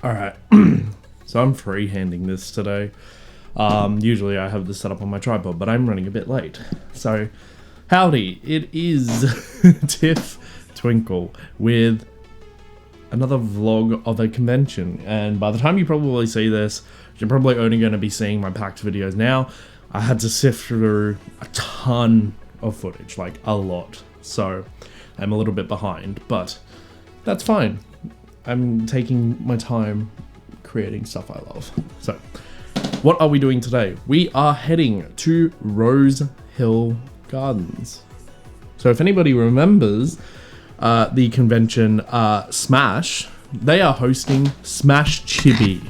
Alright, so I'm freehanding this today. Usually I have this set up on my tripod, but I'm running a bit late. So, howdy, it is Tiff Twinkle with another vlog of a convention. And by the time you probably see this, you're probably only going to be seeing my packed videos now. I had to sift through a ton of footage, like a lot. So, I'm a little bit behind, but that's fine. I'm taking my time creating stuff I love. So, what are we doing today? We are heading to Rose Hill Gardens. So if anybody remembers the convention SMASH, they are hosting SMASH Chibi.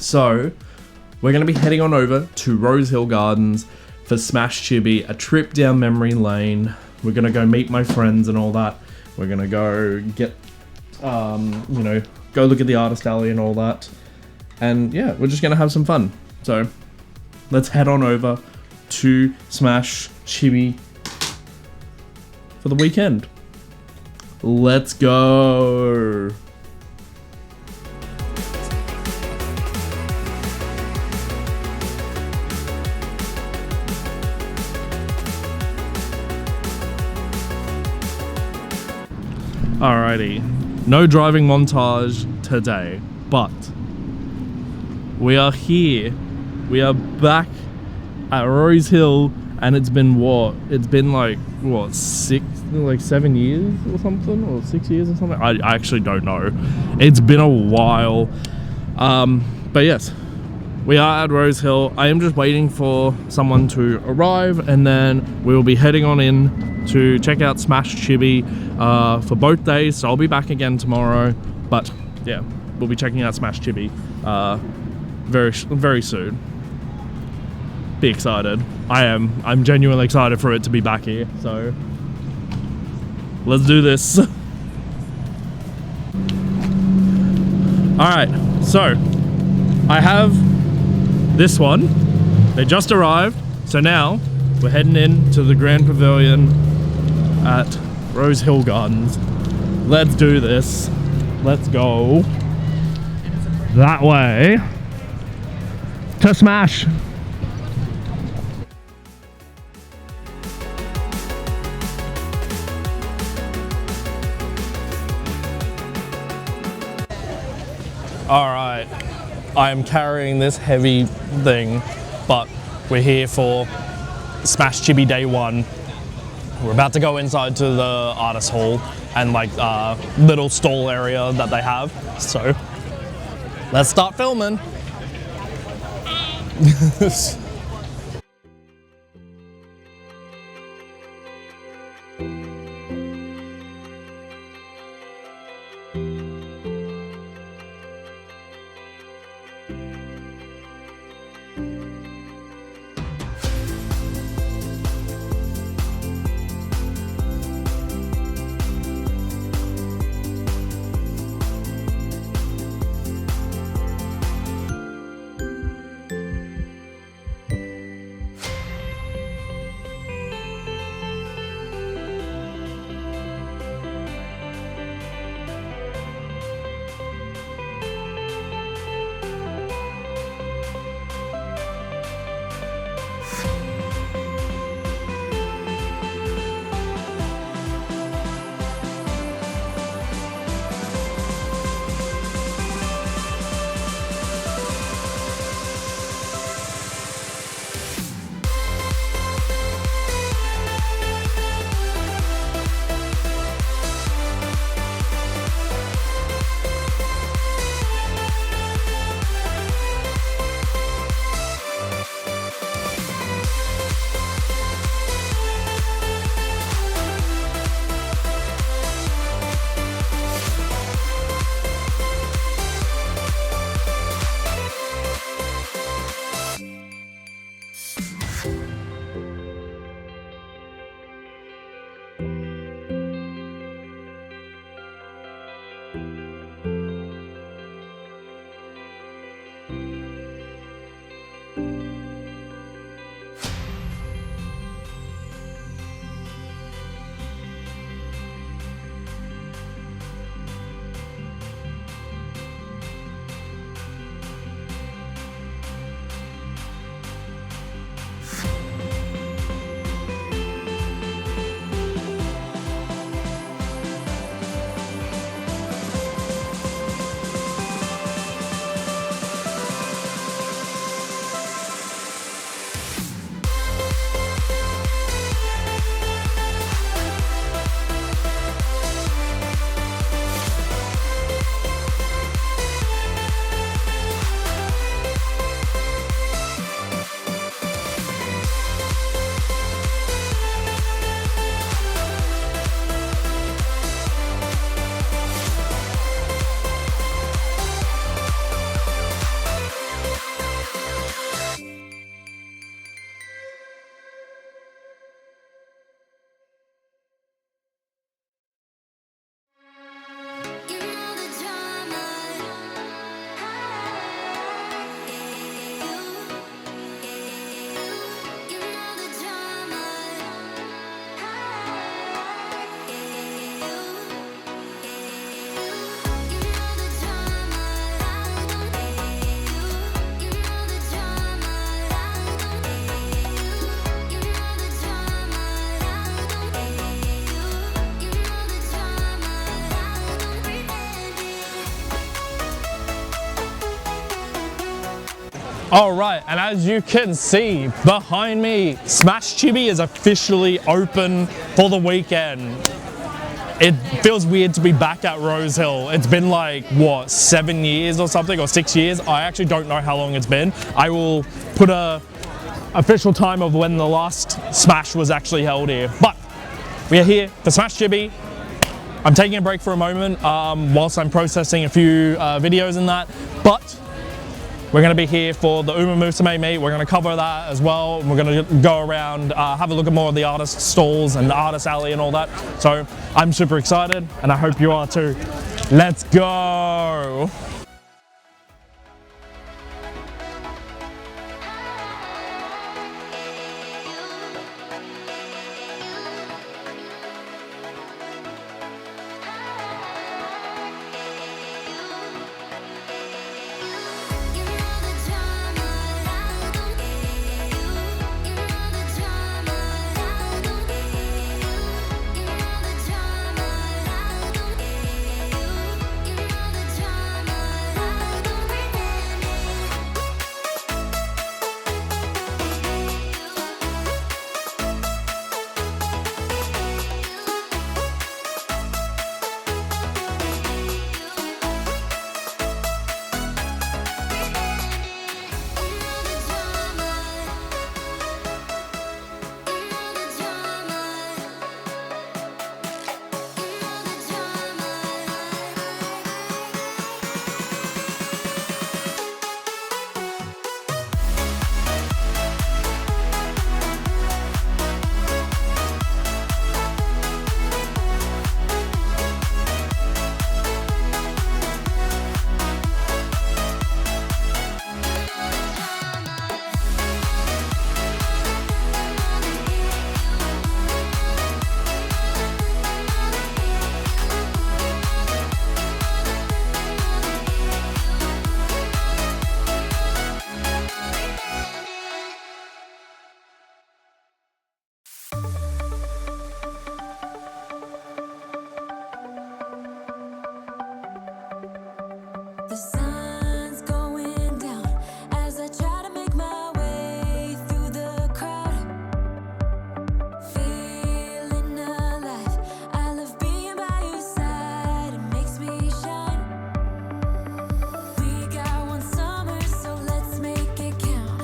So we're going to be heading on over to Rose Hill Gardens for SMASH Chibi, a trip down memory lane. We're going to go meet my friends and all that. We're going to go get go look at the artist alley and all that. And yeah, we're just gonna have some fun. So let's head on over to SMASH Chibi for the weekend. Let's go. Alrighty. No driving montage today, but we are here. We are back at Rose Hill, and it's been what? It's been like 7 years or something, or 6 years or something. I actually don't know. It's been a while. But yes, we are at Rose Hill. I am just waiting for someone to arrive, and then we will be heading on in to check out SMASH Chibi for both days. So I'll be back again tomorrow. But yeah, we'll be checking out SMASH Chibi very soon. Be excited. I'm genuinely excited for it to be back here. So let's do this. Alright, so I have this one. They just arrived. So now we're heading in to the Grand Pavilion at Rose Hill Gardens. Let's do this. Let's go that way to SMASH. Alright, I am carrying this heavy thing, but we're here for SMASH Chibi Day 1. We're about to go inside to the artist hall and like little stall area that they have. So let's start filming. Alright, and as you can see behind me, SMASH Chibi is officially open for the weekend. It feels weird to be back at Rose Hill. It's been like, what, 7 years or something, or 6 years? I actually don't know how long it's been. I will put a official time of when the last Smash was actually held here. But we are here for SMASH Chibi. I'm taking a break for a moment whilst I'm processing a few videos and that, but we're going to be here for the Uma Musume meet. We're going to cover that as well. We're going to go around, have a look at more of the artist stalls and the artist alley and all that. So I'm super excited and I hope you are too. Let's go! The sun's going down as I try to make my way through the crowd. Feeling alive, I love being by your side, it makes me shine. We got one summer, so let's make it count.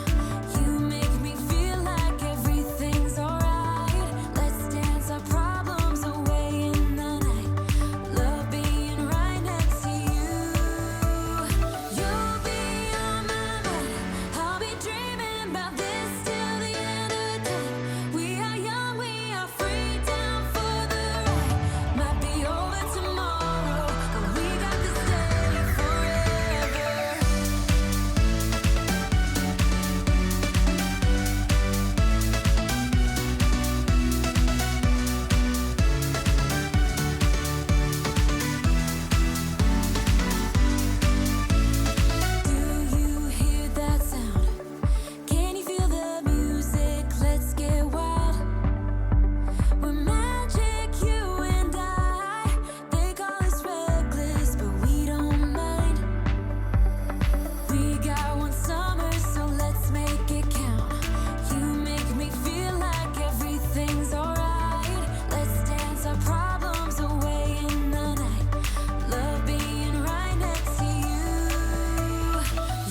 You make me feel like everything's alright. Let's dance our problems away in the night. Love being right next to you. You'll be on my mind. I'll be dreaming about this till the end of time. We are young, we are free, down for the ride. Might be over tomorrow, but we got this day forever. Do you hear that sound? Can you feel the music? Let's get wild. We're magic, you and I. They call us reckless, but we don't mind. We got one summer, so let's make it count. You make me feel like everything's alright. Let's dance our problems away in the night. Love being right next to you.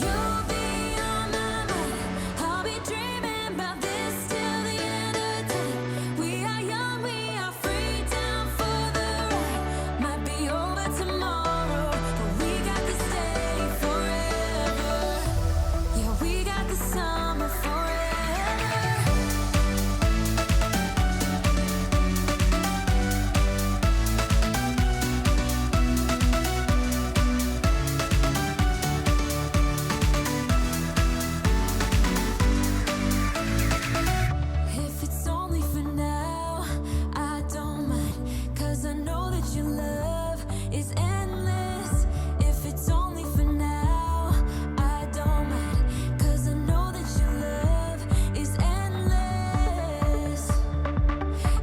You'll be on my mind. I'll be dreaming about this till the end of time. We are young, we are free, down for the ride. Might be over tomorrow, but we got this day forever. Yeah, we got the summer forever. If it's only for now, I don't mind, 'cause I know that your love is endless. If it's only for now, I don't mind, 'cause I know that your love is endless.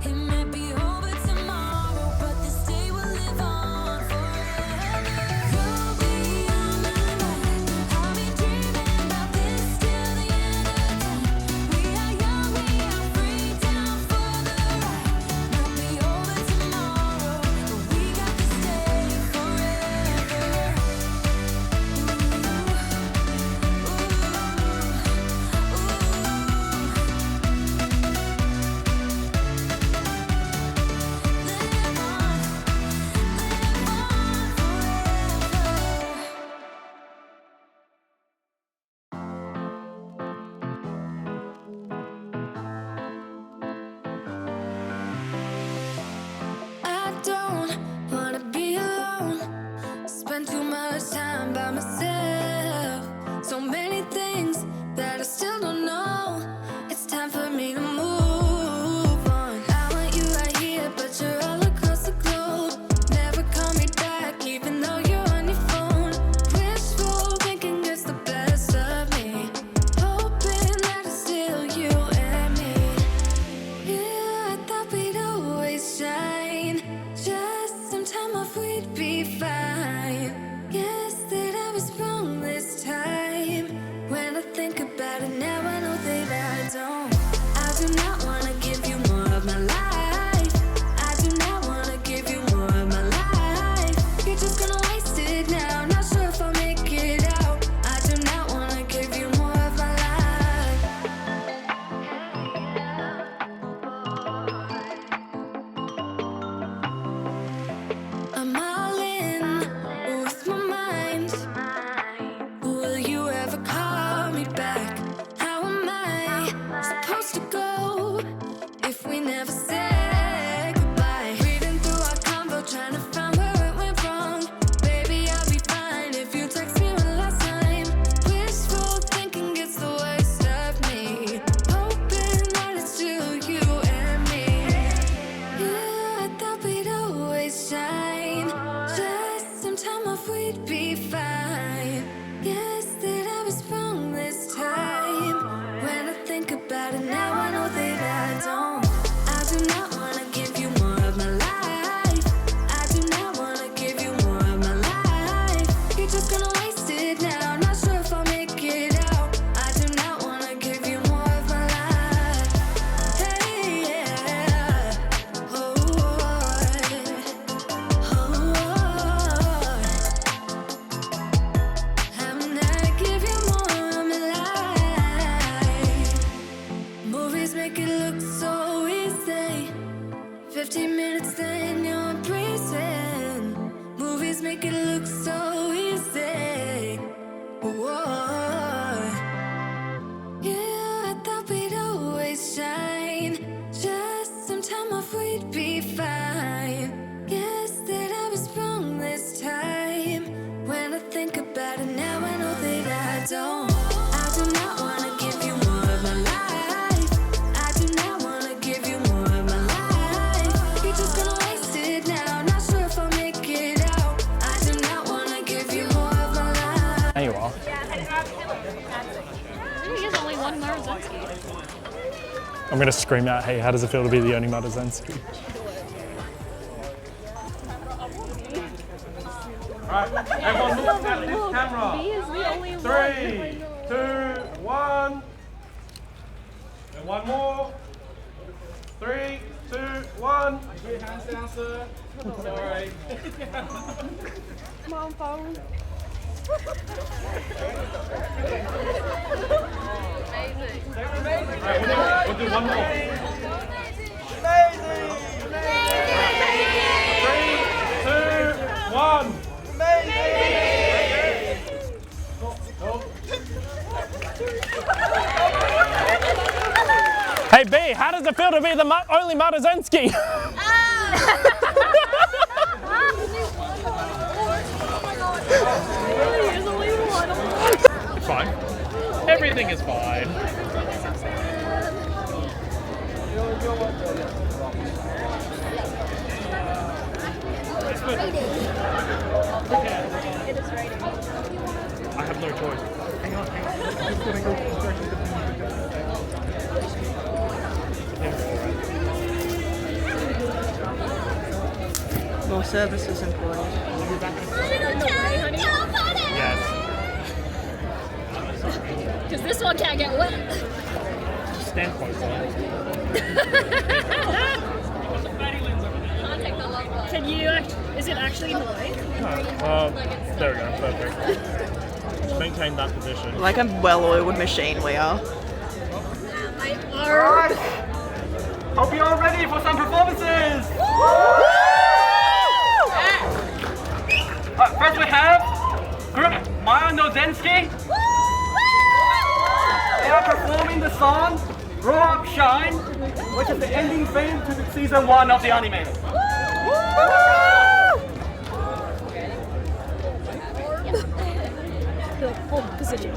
It might be over tomorrow, but this day will live on forever. You'll be on my mind. I'll be dreaming about this till minutes, then you're breezing. Movies make it look so easy. Whoa. Yeah, I thought we'd always shine. Just some time off, we'd be fine. Guess that I was wrong this time. When I think about it now, I know that I don't. I do not wanna give you more of my life. I do not wanna give you more of my life. You're just gonna waste it now. Not sure if I'll make it out. I do not wanna give you more of my life. There you are. There's only one Marzensky. I'm going to scream out, hey, how does it feel to be the only Marzensky? Alright, everyone look at this B camera. is the only 3, 2, 1. And one more. 3, 2, 1. Put your hands down, sir. Sorry. Come on, phone. Alright, we'll do one more. 3, 2, 1. Hey B, how does it feel to be the only Marzensky? There's only one. It's fine. Everything is fine. I have no choice. Hang on. More services employed. Yes. Because this one can't get wet. Stand closer. Can you, is it actually in the way? There we go. Perfect. Just maintain that position. Like a well-oiled machine we are. Alright! Hope you're all ready for some performances! First we have group Marzensky. They are performing the song Grow Up Shine, which is the ending theme to the season 1 of the anime. Hold position.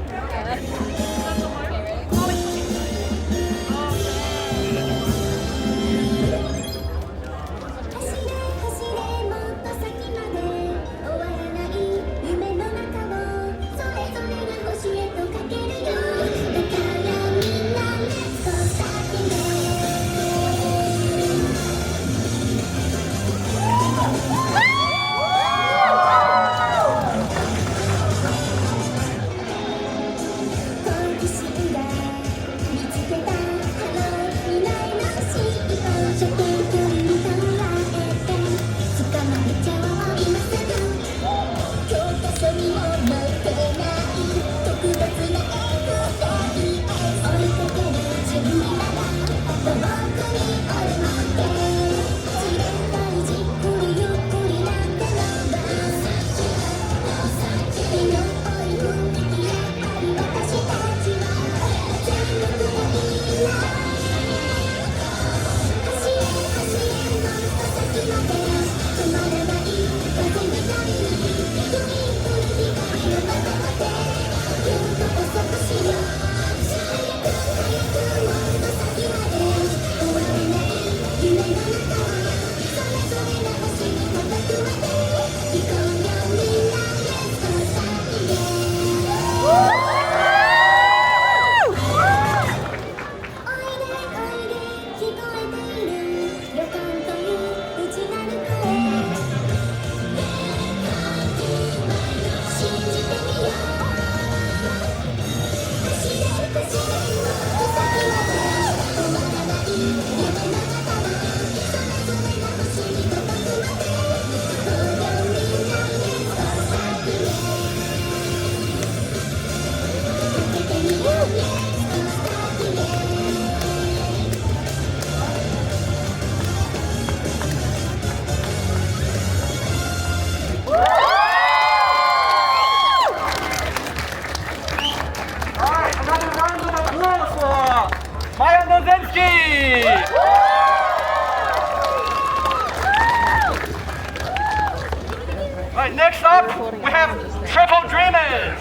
Alright, next up, we have Triple Dreamers.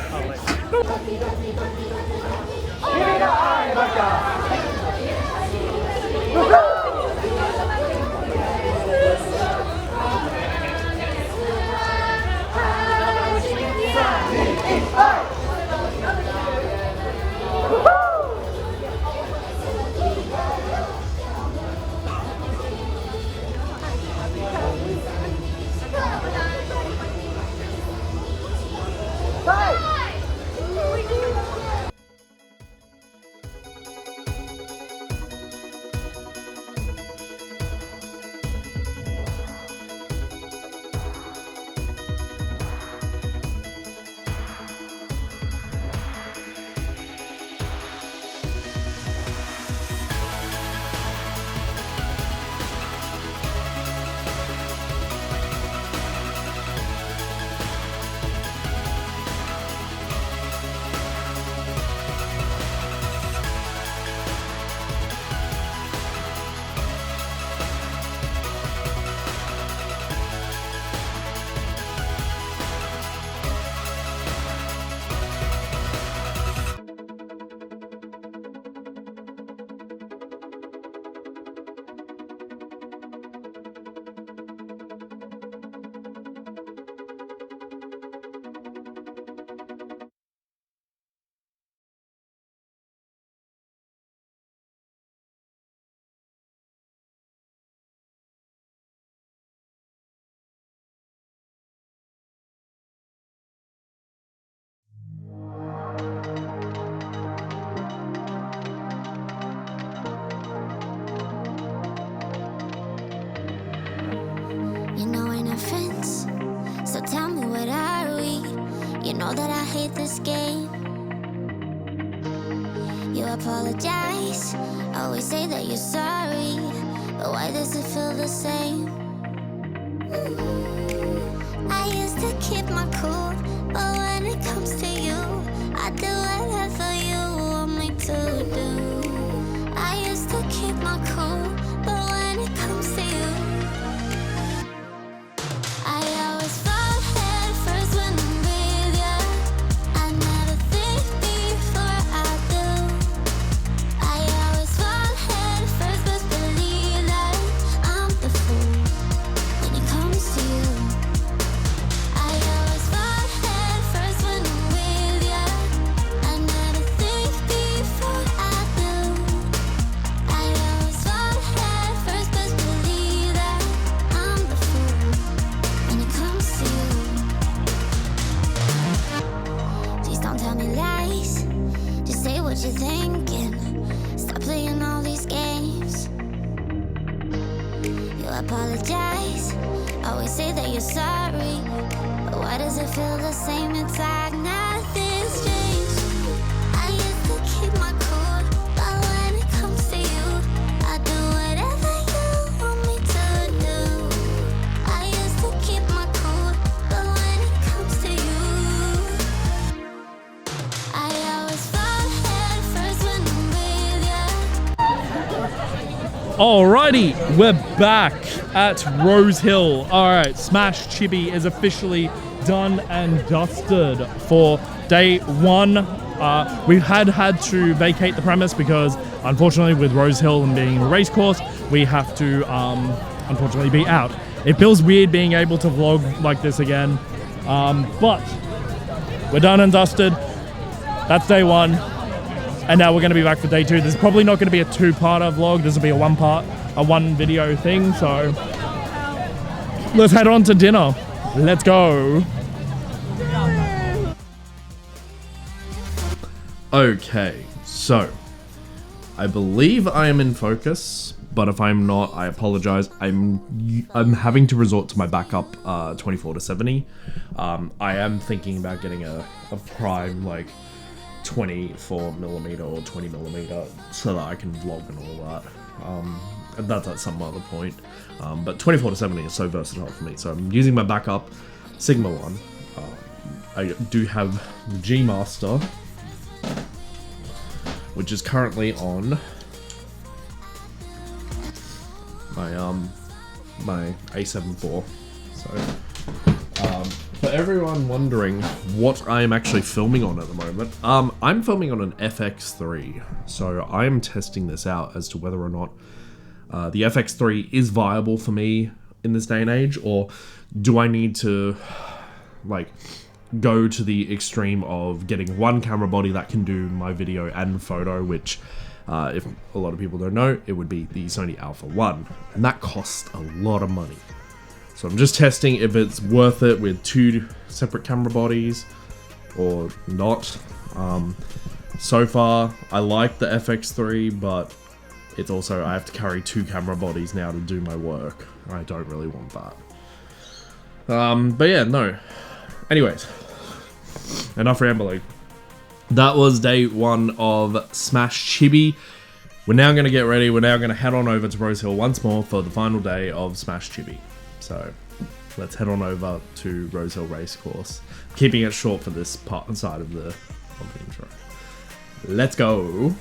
You know ain't no friends, so tell me what are we? You know that I hate this game. You apologize, always say that you're sorry, but why does it feel the same? I used to keep my cool, but when it comes to you, I do whatever you want me to do. I used to keep my cool, but when it comes to you, I always fall head first when I'm with ya. I never think before I do. I always fall head first, but believe that I'm the fool when it comes to you. I always fall head first when I'm with ya. I never think before I do. I always fall head first, but believe that I'm the fool when it comes to you. Please don't tell me lies, just say what you're thinking. Stop playing all these games. You apologize, always say that you're sorry, but why does it feel the same? It's like nothing's changed. I used to keep my cool, but when it comes to you, I do whatever you want me to do. I used to keep my cool, but when it comes to you, I always fall head first when I'm with ya. Alrighty, we're back at Rose Hill. Alright, SMASH Chibi is officially done and dusted for day one. We had to vacate the premise because, unfortunately, with Rose Hill and being a race course, we have to, unfortunately, be out. It feels weird being able to vlog like this again, but we're done and dusted. That's day one. And now we're going to be back for day two. There's probably not going to be a two-parter vlog. This will be a one video thing. So let's head on to dinner. Let's go. Okay, so I believe I am in focus, but if I'm not, I apologize. I'm having to resort to my backup 24-70. I am thinking about getting a prime like 24mm or 20mm so that I can vlog and all that. And that's at some other point. But 24-70 is so versatile for me. So I'm using my backup Sigma one. I do have the G Master, which is currently on my my A7 IV. So For everyone wondering what I am actually filming on at the moment, I'm filming on an FX3, so I am testing this out as to whether or not the FX3 is viable for me in this day and age, or do I need to like go to the extreme of getting one camera body that can do my video and photo, which if a lot of people don't know, it would be the Sony Alpha 1, and that costs a lot of money. So I'm just testing if it's worth it with 2 separate camera bodies or not. So far, I like the FX3, but it's also, I have to carry 2 camera bodies now to do my work. I don't really want that. But yeah, no. Anyways, enough rambling. That was day 1 of SMASH Chibi. We're now going to get ready. We're now going to head on over to Rose Hill once more for the final day of SMASH Chibi. So let's head on over to Rose Hill Racecourse. Keeping it short for this part inside of the intro. Let's go.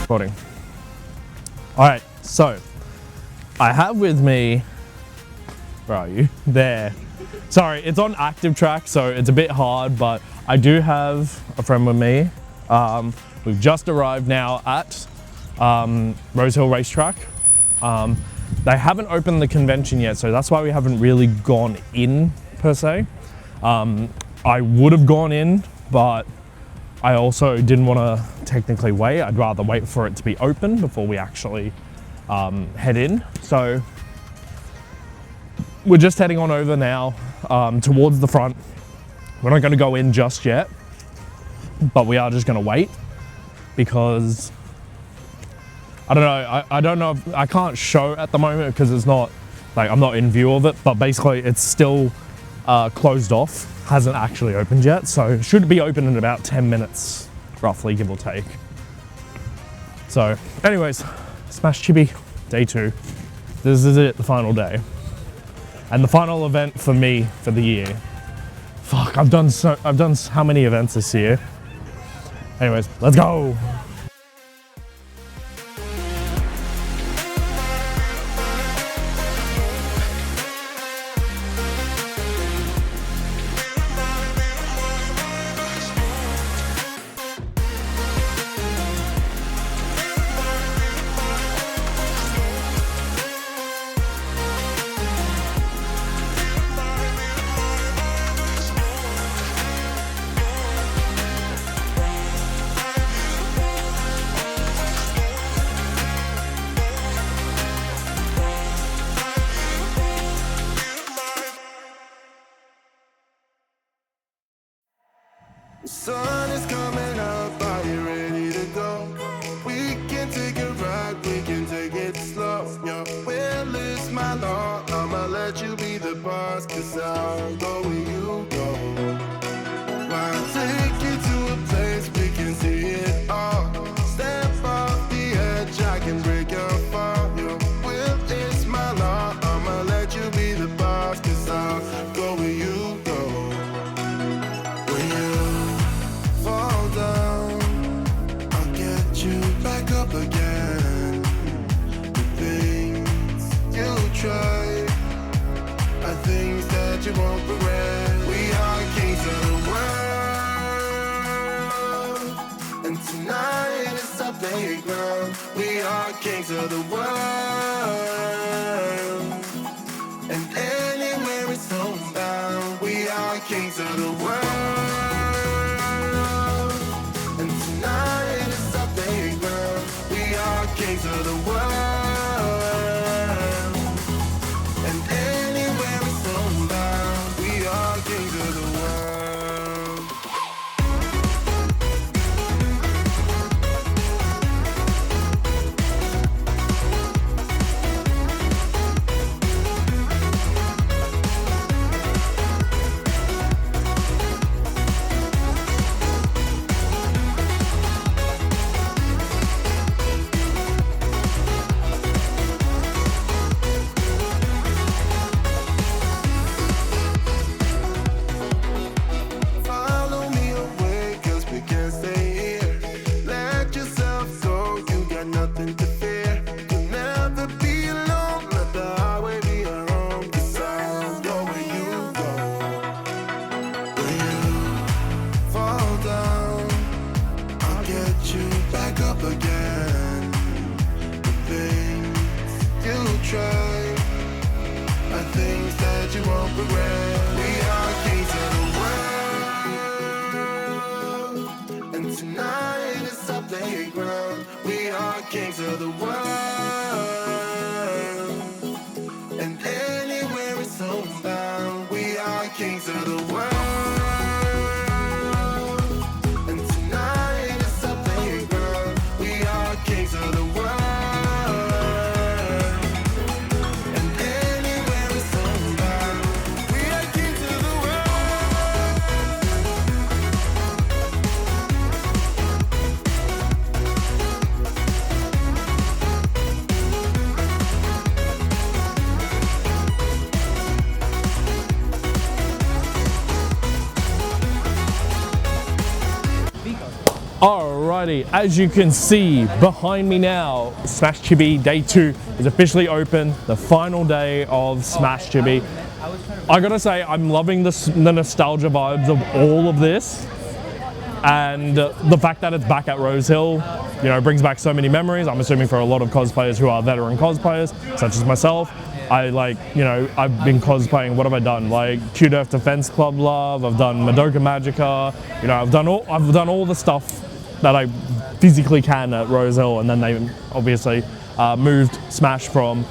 Recording. Alright, so I have with me, where are you? There. Sorry, it's on active track, so it's a bit hard, but I do have a friend with me. We've just arrived now at Rose Hill Racetrack. They haven't opened the convention yet, so that's why we haven't really gone in per se. I would have gone in, but I also didn't want to technically wait. I'd rather wait for it to be open before we actually head in. So we're just heading on over now towards the front. We're not going to go in just yet, but we are just going to wait because I don't know. I don't know. I can't show at the moment because it's not like I'm not in view of it, but basically it's still closed off. Hasn't actually opened yet, so it should be open in about 10 minutes, roughly, give or take. So anyways, SMASH Chibi, day 2. This is it, the final day. And the final event for me for the year. Fuck, I've done how many events this year? Anyways, let's go. The sun is coming up, are you ready to go? We can take a ride, we can take it slow. Your will is my law, I'ma let you be the boss, cause I'll go where you go. I'll take you to a place we can see it all. Step off the edge, I can break your fall. Your will is my law, I'ma let you be the boss, cause I'll go where you go. When you fall down, I'll get you back up again. The things you try are things that you won't regret. We are kings of the world, and tonight is our playground. We are kings of the world, and anywhere it's homebound. We are kings of the world. Kings of the world, and anywhere it's homebound, we are kings of the world. you won't regret. We are kings of the world, and tonight is our playground. We are kings of the world, and anywhere it's homebound. We are kings of the world. Alrighty, as you can see behind me now, SMASH Chibi Day 2 is officially open, the final day of SMASH Chibi. I gotta say, I'm loving the nostalgia vibes of all of this, and the fact that it's back at Rose Hill, you know, brings back so many memories. I'm assuming for a lot of cosplayers who are veteran cosplayers, such as myself. I've been cosplaying, what have I done? Like Cute Earth Defense Club Love, I've done Madoka Magica, you know, I've done all the stuff that I physically can at Rose Hill, and then they obviously moved Smash from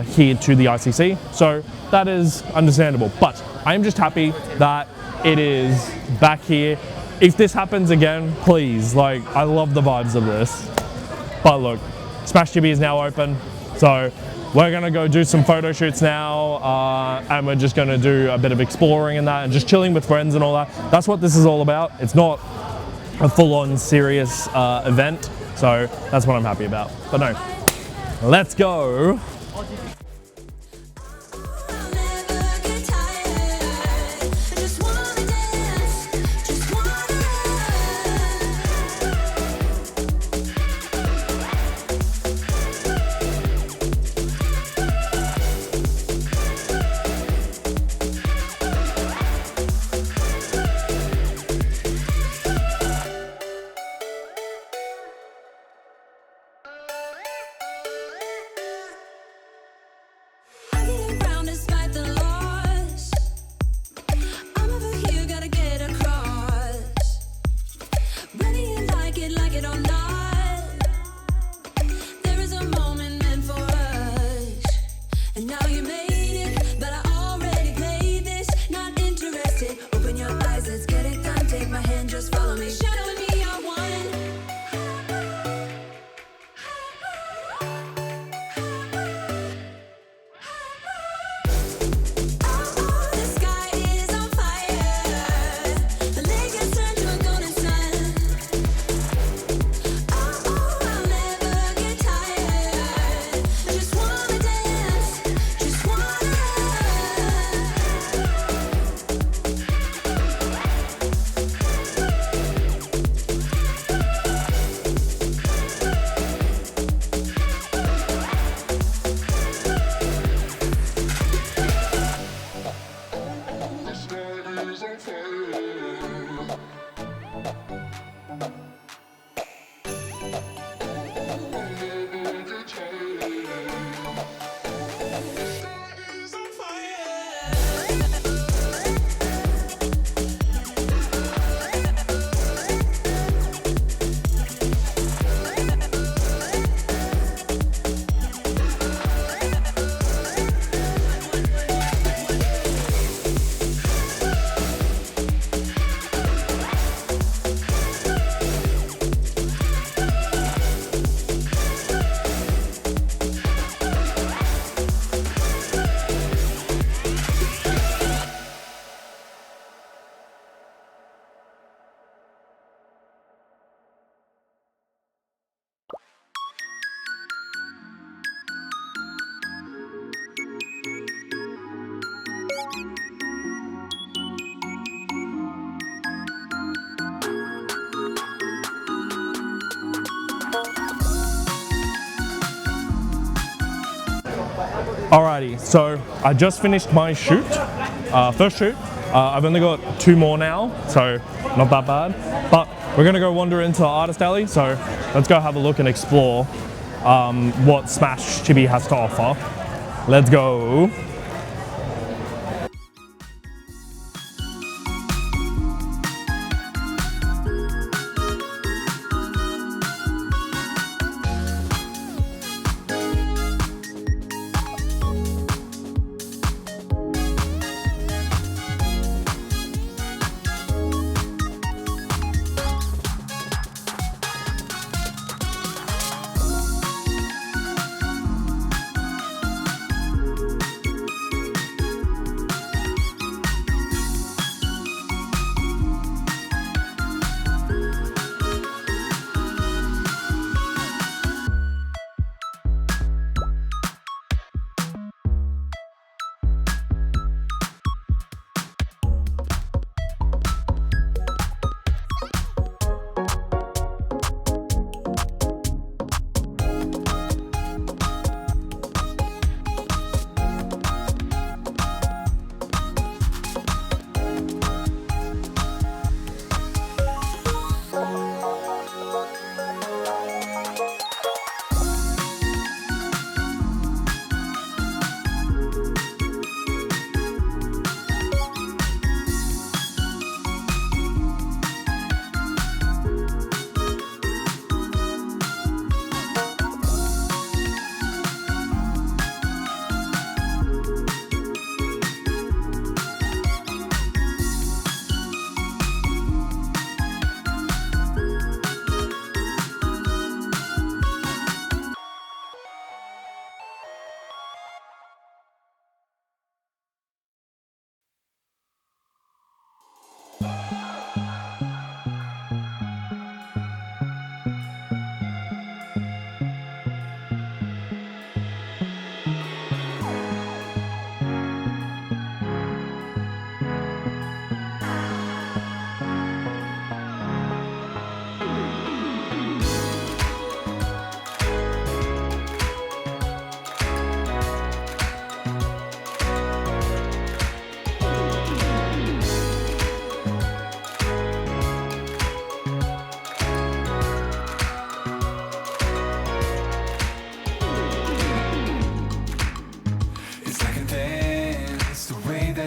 here to the ICC, so that is understandable. But I'm just happy that it is back here. If this happens again, please, like, I love the vibes of this. But look, SMASH Chibi is now open, so we're gonna go do some photo shoots now, and we're just gonna do a bit of exploring and that, and just chilling with friends and all that. That's what this is all about. It's not a full-on serious event, so that's what I'm happy about. But no, let's go. I'll never get tired. I just wanna dance, just wanna. I get around despite the loss. I'm over here, gotta get across. Whether you like it or not, there is a moment meant for us. And now you made it, but I already played this. Not interested. Open your eyes, let's get it done. Take my hand, just follow me. Shadow and me are one. The sky is on fire. The lake has turned to a golden sun. I'll never get tired. I just wanna dance, just wanna. Alrighty, so I just finished my shoot, first shoot. I've only got 2 more now, so not that bad. But we're gonna go wander into Artist Alley, so let's go have a look and explore what SMASH Chibi has to offer. Let's go.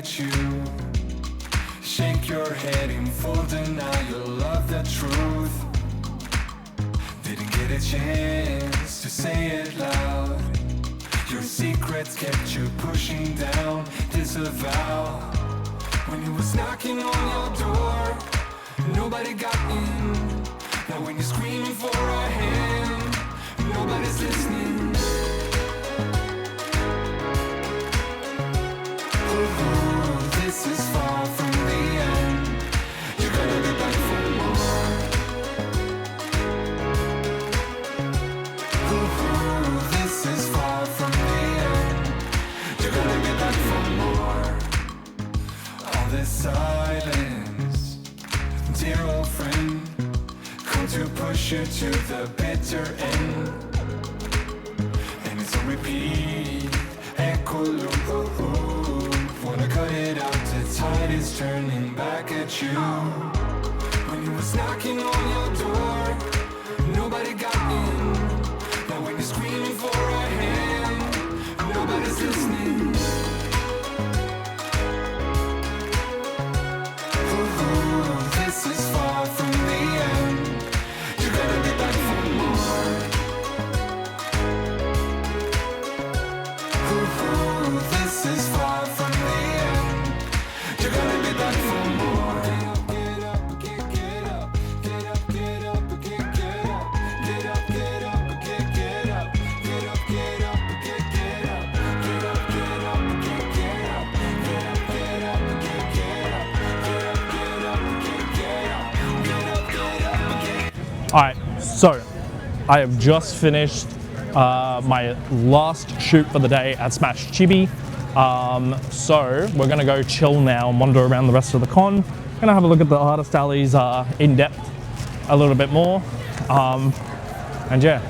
at you. Shake your head in full denial of the truth. Didn't get a chance to say it loud. Your secrets kept you pushing down, disavow. When he was knocking on your door, nobody got in. Now when you're screaming for a hand, nobody's listening. Ooh, this is far from the end. You're gonna be back for more. Ooh, this is far from the end. You're gonna be back for more. All this silence, dear old friend, come to push you to the bitter end. And it's on repeat, echo loop. Wanna cut it out, the tide is turning back at you. When he was knocking on your door, nobody got in. Now when you're screaming for a hand, nobody's listening. Ooh, this is far from the end. You're gonna be back for more. Ooh, this is far from the end. You're gonna be back for more. Get up, get up, get up, get up, get up, get up, get up, get up, get up, get up, get up, get up, get up, get up, get up, get up, Alright, so I have just finished my last shoot for the day at SMASH Chibi. So we're gonna go chill now and wander around the rest of the con. Gonna have a look at the artist alleys in depth a little bit more. And yeah,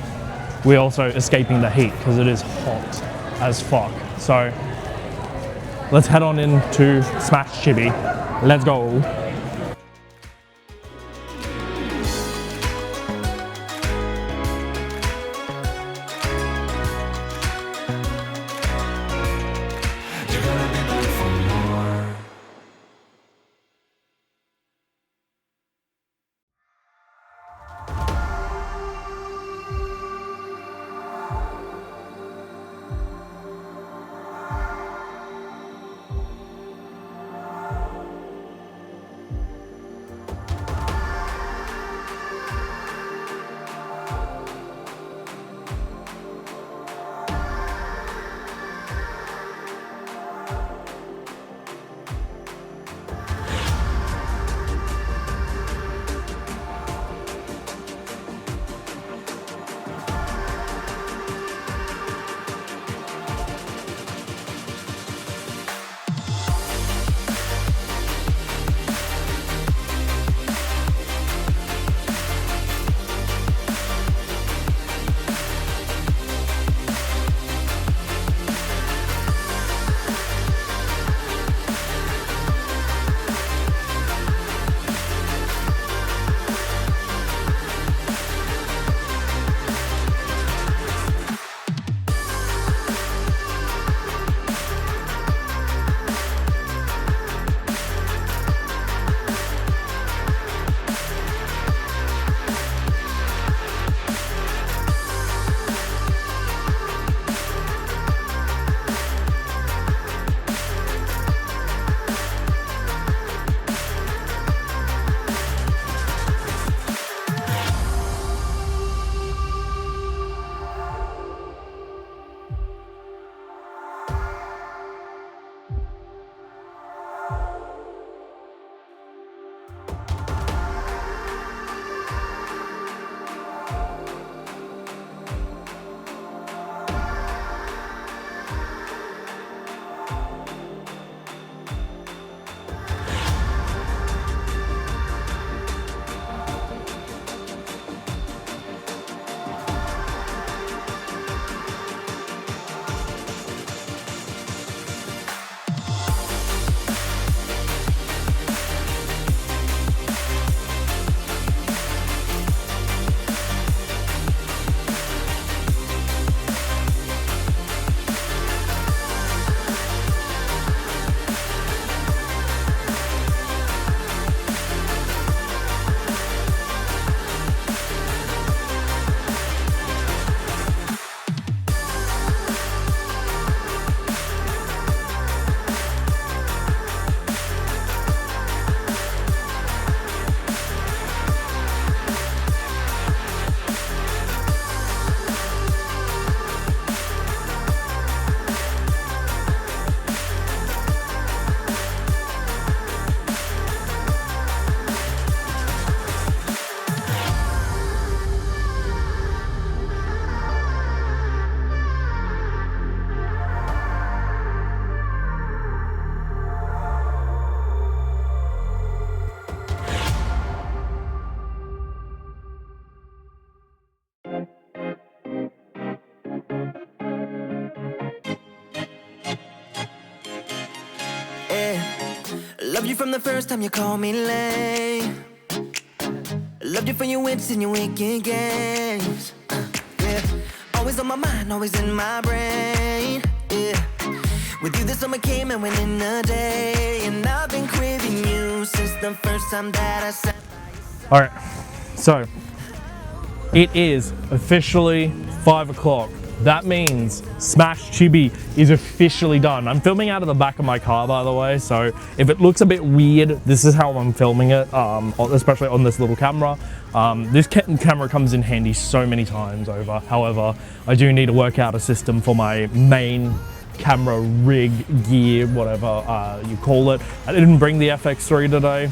we're also escaping the heat because it is hot as fuck. So let's head on into SMASH Chibi. Let's go. You're gonna be back for more. Loved you from the first time you called me lame. Loved you for your wits and your wicked games. Yeah, always on my mind, always in my brain. Yeah, with you the summer came and went in a day, and I've been craving you since the first time that I sat. All right, so it is officially 5 o'clock. That means SMASH Chibi is officially done. I'm filming out of the back of my car, by the way, so if it looks a bit weird, this is how I'm filming it, especially on this little camera. This camera comes in handy so many times over. However, I do need to work out a system for my main camera rig, gear, whatever you call it. I didn't bring the FX3 today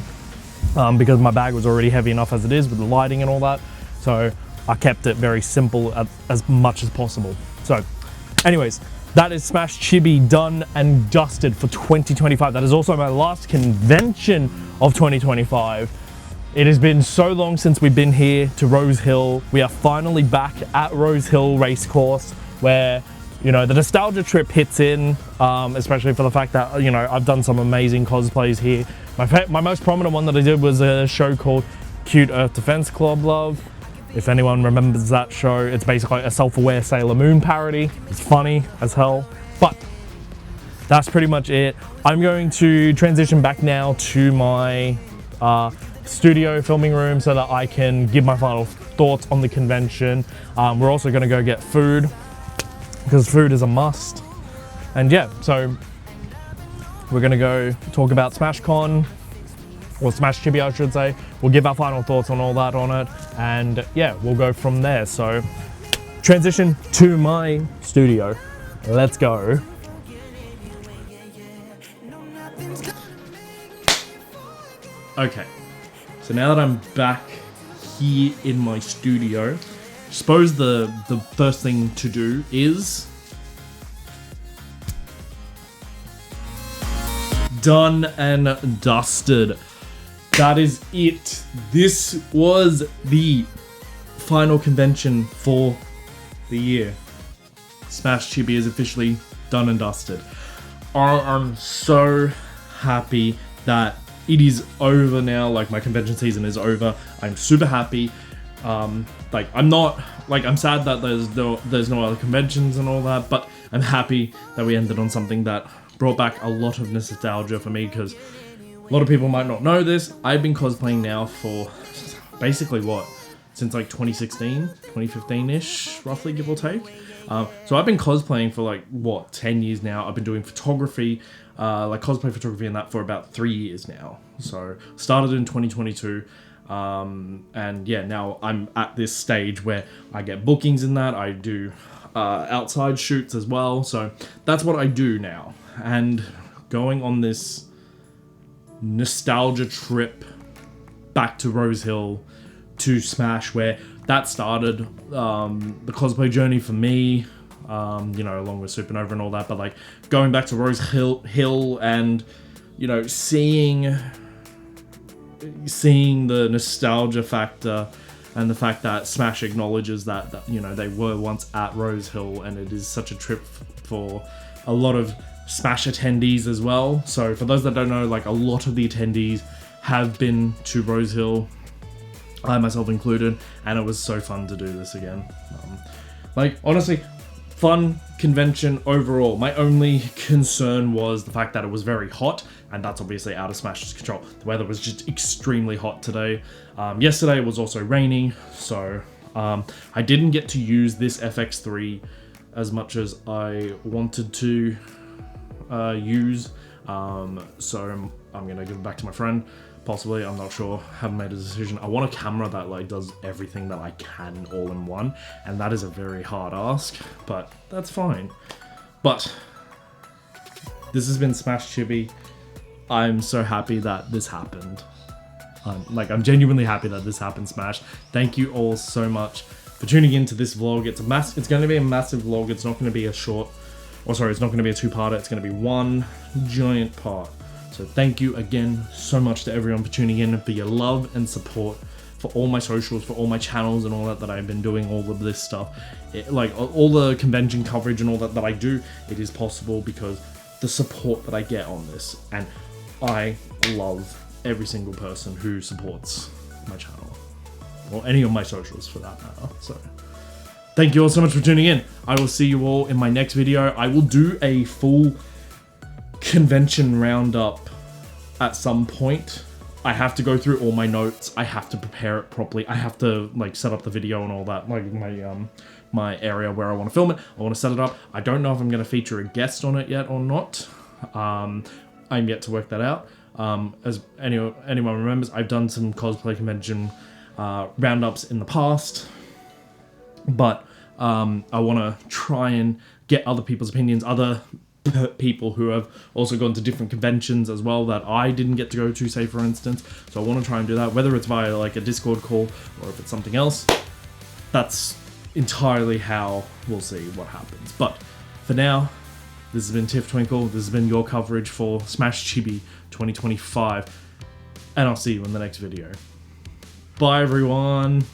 because my bag was already heavy enough as it is with the lighting and all that. So I kept it very simple as much as possible. So anyways, that is SMASH Chibi done and dusted for 2025. That is also my last convention of 2025. It has been so long since we've been here to Rose Hill. We are finally back at Rose Hill Racecourse, where, you know, the nostalgia trip hits in, especially for the fact that, you know, I've done some amazing cosplays here. My most prominent one that I did was a show called Cute Earth Defense Club Love. If anyone remembers that show, it's basically a self-aware Sailor Moon parody. It's funny as hell, but that's pretty much it. I'm going to transition back now to my studio filming room so that I can give my final thoughts on the convention. We're also gonna go get food, because food is a must. And yeah, so we're gonna go talk about SmashCon, or SMASH Chibi I should say. We'll give our final thoughts on all that on it, and yeah, we'll go from there. So transition to my studio. Let's go. Okay, so now that I'm back here in my studio, I suppose the first thing to do is done and dusted. That is it. This was the final convention for the year. SMASH Chibi is officially done and dusted. I am so happy that it is over now. Like, my convention season is over. I'm super happy. I'm sad that there's no other conventions and all that, but I'm happy that we ended on something that brought back a lot of nostalgia for me, because a lot of people might not know this. I've been cosplaying now for basically since like 2016, 2015-ish, roughly, give or take. So I've been cosplaying for 10 years now. I've been doing photography, cosplay photography and that for about 3 years now. So started in 2022. And yeah, now I'm at this stage where I get bookings in that. I do outside shoots as well. So that's what I do now. And going on this nostalgia trip back to Rose Hill to SMASH, where that started the cosplay journey for me, you know, along with Supernova and all that, but like going back to Rose Hill and, you know, seeing the nostalgia factor and the fact that SMASH acknowledges that, you know, they were once at Rose Hill, and it is such a trip for a lot of SMASH attendees as well. So for those that don't know, like, a lot of the attendees have been to Rose Hill, I myself included, and it was so fun to do this again. Honestly, fun convention overall. My only concern was the fact that it was very hot, and that's obviously out of SMASH's control. The weather was just extremely hot today. Yesterday it was also raining, so I didn't get to use this FX3 as much as I wanted to use. So I'm gonna give it back to my friend. Possibly, I'm not sure, haven't made a decision. I want a camera that like does everything that I can all in one, and that is a very hard ask, but that's fine. But this has been SMASH Chibi. I'm so happy that this happened. I'm genuinely happy that this happened, SMASH. Thank you all so much for tuning into this vlog. It's going to be a massive vlog. It's not going to be a short, it's not going to be a two-parter. It's going to be one giant part. So thank you again so much to everyone for tuning in and for your love and support for all my socials, for all my channels and all that I've been doing, all of this stuff. All the convention coverage and all that I do, it is possible because the support that I get on this. And I love every single person who supports my channel, or any of my socials for that matter. So thank you all so much for tuning in. I will see you all in my next video. I will do a full convention roundup at some point. I have to go through all my notes. I have to prepare it properly. I have to like set up the video and all that, like my area where I want to film it. I want to set it up. I don't know if I'm going to feature a guest on it yet or not. I'm yet to work that out. As anyone remembers, I've done some cosplay convention roundups in the past, but I want to try and get other people's opinions, other people who have also gone to different conventions as well that I didn't get to go to, say for instance. So I want to try and do that, whether it's via like a Discord call or if it's something else. That's entirely how we'll see what happens. But for now, this has been Tiff Twinkle. This has been your coverage for SMASH Chibi 2025, and I'll see you in the next video. Bye everyone.